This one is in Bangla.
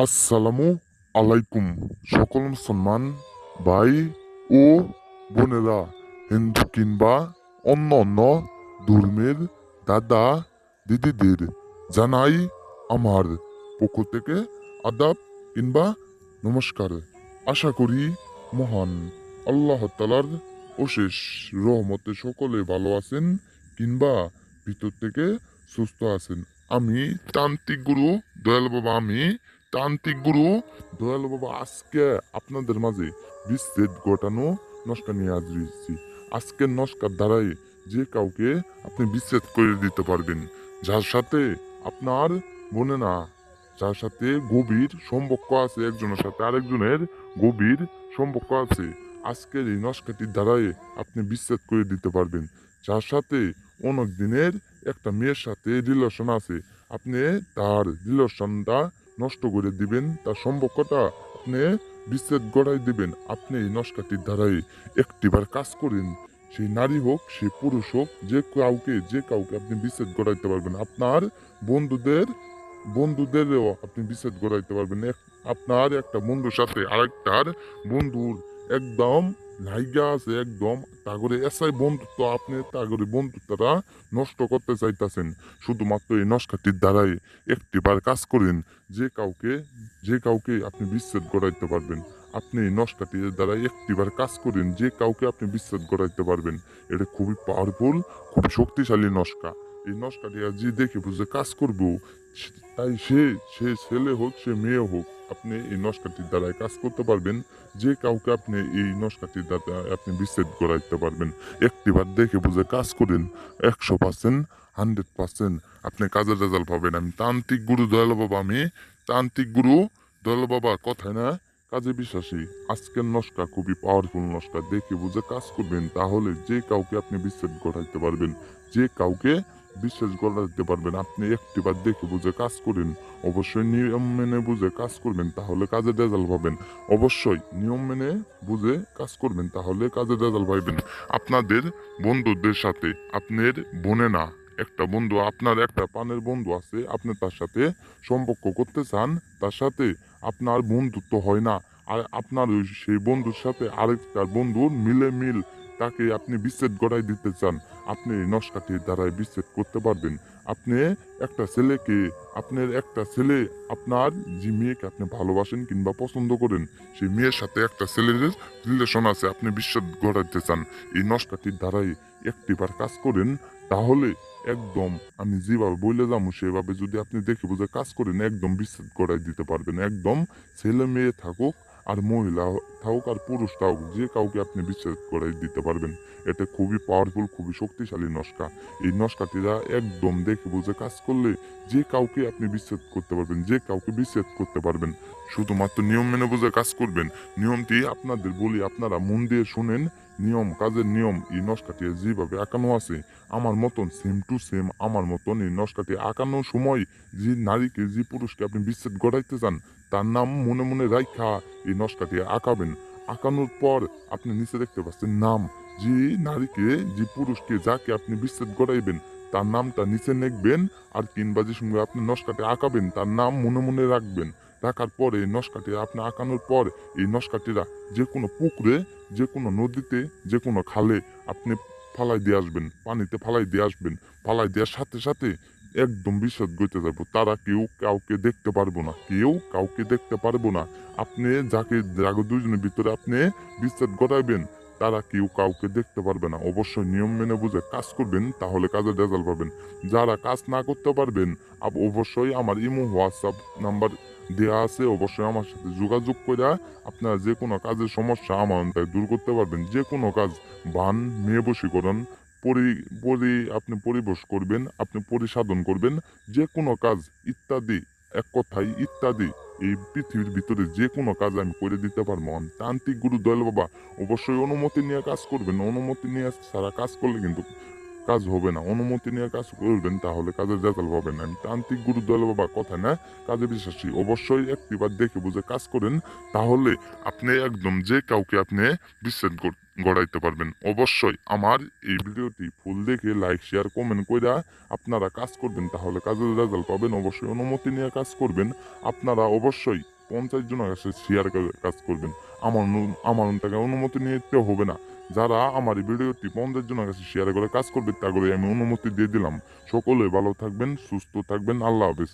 আসসালামু আলাইকুম সকল মুসলমান ভাই ও বোনেরা, হিন্দু কিংবা অন্য অন্য ধর্মের দাদা দিদিদের জানাই আমার পক্ষ থেকে আদাব কিংবা নমস্কার। আশা করি মহান আল্লাহ তালার অশেষ রহমতে সকলে ভালো আছেন কিংবা ভিতর থেকে সুস্থ আছেন। আমি তান্ত্রিক গুরু দয়াল বাবা, আমি তান্ত্রিক গুরু দয়াল বাবা আজকে আপনাদের মাঝে বিচ্ছেদ ঘটানো নস্কা নিয়ে হাজির হয়েছি। আজকের নস্কার দ্বারাই যে কাউকে আপনি বিচ্ছেদ করে দিতে পারবেন, যার সাথে আপনার মনে না, যার সাথে গভীর সম্পর্ক আছে, একজনের সাথে আরেকজনের গভীর সম্পর্ক আছে, আজকের এই নস্কাটির দ্বারাই আপনি বিচ্ছেদ করে দিতে পারবেন। যার সাথে অনেক দিনের একটা মেয়ের সাথে রিলেশন আছে, আপনি তার রিলেশনটা নষ্ট করে দিবেন, তার সম্পর্কটা আপনি বিচ্ছেদ গড়াই দিবেন। আপনি এই নস্কাটির দ্বারাই একটিবার কাজ করেন, সেই নারী হোক সে পুরুষ হোক, যে কাউকে আপনি বিচ্ছেদ গড়াইতে পারবেন। আপনার বন্ধুদেরও আপনি বিচ্ছেদ গড়াইতে পারবেন। আপনার একটা বন্ধুর সাথে আরেকটার বন্ধুর একদম লাইগা আছে, একদম তাগরে এসআই বন্ধুত্ব, আপনি তাগরে বন্ধুত্বটা নষ্ট করতে চাইতেছেন। শুধুমাত্র এই নস্কাটির দ্বারাই একটিবার কাজ করেন, যে কাউকে আপনি বিচ্ছেদ গড়াইতে পারবেন। আপনি এই নস্কাটির দ্বারা একটিবার কাজ করেন, যে কাউকে আপনি বিচ্ছেদ গড়াইতে পারবেন। এটা খুবই পাওয়ারফুল, খুবই শক্তিশালী নস্কা। এই নস্কাটি যে দেখে বুঝে কাজ করবো, তাই সে সে ছেলে হোক সে মেয়ে হোক, আপনি এই নস্কাটির দ্বারাই কাজ করতে পারবেন। যে কাউকে আপনি এই নস্কাটির দ্বারা আপনি বিচ্ছেদ করাইতে পারবেন। একটিবার দেখে বুঝে কাজ করেন, 100%, 100% আপনি কাজের রেজাল্ট পাবেন। আমি তান্ত্রিক গুরু দয়াল বাবা, আমি তান্ত্রিক গুরু দয়াল বাবা, কথায় না কাজে বিশ্বাসী। আজকের নস্কা খুবই পাওয়ারফুল নস্কা, দেখে বুঝে কাজ করবেন, তাহলে যে কাউকে আপনি বিচ্ছেদ ঘটাইতে পারবেন, যে কাউকে বিশ্বাস গড়াতে পারবেন। আপনি একটিবার দেখে বুঝে কাজ করেন, অবশ্যই নিয়ম মেনে বুঝে কাজ করবেন, তাহলে কাজের রেজাল্ট পাবেন। অবশ্যই নিয়ম মেনে বুঝে কাজ করবেন, তাহলে কাজের রেজাল্ট পাইবেন। আপনাদের বন্ধুদের সাথে, আপনার বোনে না, একটা বন্ধু, আপনার একটা পানের বন্ধু আছে, আপনি তার সাথে সম্পর্ক করতে চান, তার সাথে আপনার বন্ধুত্ব হয় না, আর আপনার সেই বন্ধুর সাথে আরেকটা বন্ধুর মিল, তাকে আপনি বিচ্ছেদ গড়াই দিতে চান। আপনি এই নস্কাটির দ্বারাই বিচ্ছেদ করতে পারবেন। আপনি একটা ছেলেকে, আপনার একটা ছেলে, আপনার যে মেয়েকে আপনি ভালোবাসেন কিংবা পছন্দ করেন, সেই মেয়ের সাথে একটা ছেলের রিলেশন আছে, আপনি বিচ্ছেদ গড়াইতে চান। এই নস্কাটির দ্বারাই একটিবার কাজ করেন, তাহলে একদম আমি যেভাবে বলে যাবো সেভাবে যদি আপনি দেখে বুঝে কাজ করেন, একদম বিচ্ছেদ গড়াই দিতে পারবেন। একদম ছেলে মেয়ে থাকুক আর মহিলা থাকুক আর পুরুষ থাকুক, যে কাউকে আপনি বিচ্ছেদ গড়াই দিতে পারবেন। এটা খুবই পাওয়ারফুল, খুবই শক্তিশালী নস্কা। এই নস্কাটিরা একদম দেখে বুঝে কাজ করলে যে কাউকে আপনি বিচ্ছেদ করতে পারবেন, যে কাউকে বিচ্ছেদ করতে পারবেন। শুধুমাত্র নিয়ম মেনে বুঝে কাজ করবেন। নিয়মটি আপনাদের বলি, আপনারা মন দিয়ে শুনেন। নিয়ম, কাজের নিয়ম এই নস্কাটি যেভাবে আঁকানো আছে, আমার মতন সেম টু সেম আমার মতন এই নস্কাটি আঁকানোর সময় যে নারীকে, যে পুরুষকে আপনি বিচ্ছেদ গড়াইতে চান, তার নাম মনে মনে রাখা এই নস্কাটি আঁকাবেন। আঁকানোর পর আপনি নিচে দেখতে পাচ্ছেন নাম, যে নারীকে, যে পুরুষকে, যাকে আপনি বিচ্ছেদ গড়াইবেন, তার নামটা নিচে লিখবেন। আর কিংবা যে সঙ্গে আপনি নস্কাটি আঁকাবেন তার নাম মনে মনে রাখবেন। রাখার পরে এই নস্কাটি আপনি আঁকানোর পর এই নস্কাটিরা যে কোনো পুকুরে, যে কোনো নদীতে, যে কোনো খালে আপনি ফালাই দিয়ে আসবেন, পানিতে ফালাই দিয়ে আসবেন। ফালাই দেওয়ার সাথে সাথে একদম বিচ্ছেদ গইতে যাব, তারা কেউ কাউকে দেখতে পারবো না, কেউ কাউকে দেখতে পারবো না। আপনি যাকে দুজনের ভিতরে আপনি বিচ্ছেদ ঘটাইবেন, তারা কেউ কাউকে দেখতে পারবে না। অবশ্যই নিয়ম মেনে বুঝে কাজ করবেন, তাহলে কাজের রেজাল্ট পাবেন। যারা কাজ না করতে পারবেন, অবশ্যই আমার ইমো হোয়াটসঅ্যাপ নাম্বার দেওয়া আছে, অবশ্যই আমার সাথে যোগাযোগ করে আপনারা যে কোনো কাজের সমস্যা আমার তাই দূর করতে পারবেন। যে কোনো কাজ, বান, মেয়ে বশীকরণ, পরি পরি আপনি পরিবেশ করবেন, আপনি পরিসাধন করবেন, যে কোনো কাজ ইত্যাদি, এক কথায় ইত্যাদি, এই পৃথিবীর ভিতরে যে কোনো কাজ আমি করে দিতে পারবো। আমি তান্ত্রিক গুরু দয়াল বাবা। অবশ্যই অনুমতি নিয়ে কাজ করবেন, অনুমতি নিয়ে সারা কাজ করলে কিন্তু কাজ হবে না। অনুমতি নিয়ে কাজ করবেন, তাহলে কাজের রেজাল্ট পাবেন। আমি তান্ত্রিক গুরু দয়াল বাবা, কথা না কাজে বিশ্বাসী। অবশ্যই একটিবার দেখে বুঝে কাজ করেন, তাহলে আপনি একদম যে কাউকে আপনি বিচ্ছেদ গড়াইতে পারবেন। অবশ্যই আমার এই ভিডিওটি ফুল দেখে লাইক শেয়ার কমেন্ট কইরা আপনারা কাজ করবেন, তাহলে কাজের রেজাল্ট পাবেন। অবশ্যই অনুমতি নিয়ে কাজ করবেন। আপনারা অবশ্যই 50 জনের কাছে শেয়ার করে কাজ করবেন। আমার টাকা অনুমতি নিতে হবে না। যারা আমার এই ভিডিওটি 50 জনের কাছে শেয়ার করে কাজ করবে তাদের আমি অনুমতি দিয়ে দিলাম। সকলে ভালো থাকবেন, সুস্থ থাকবেন। আল্লাহ হাফেজ।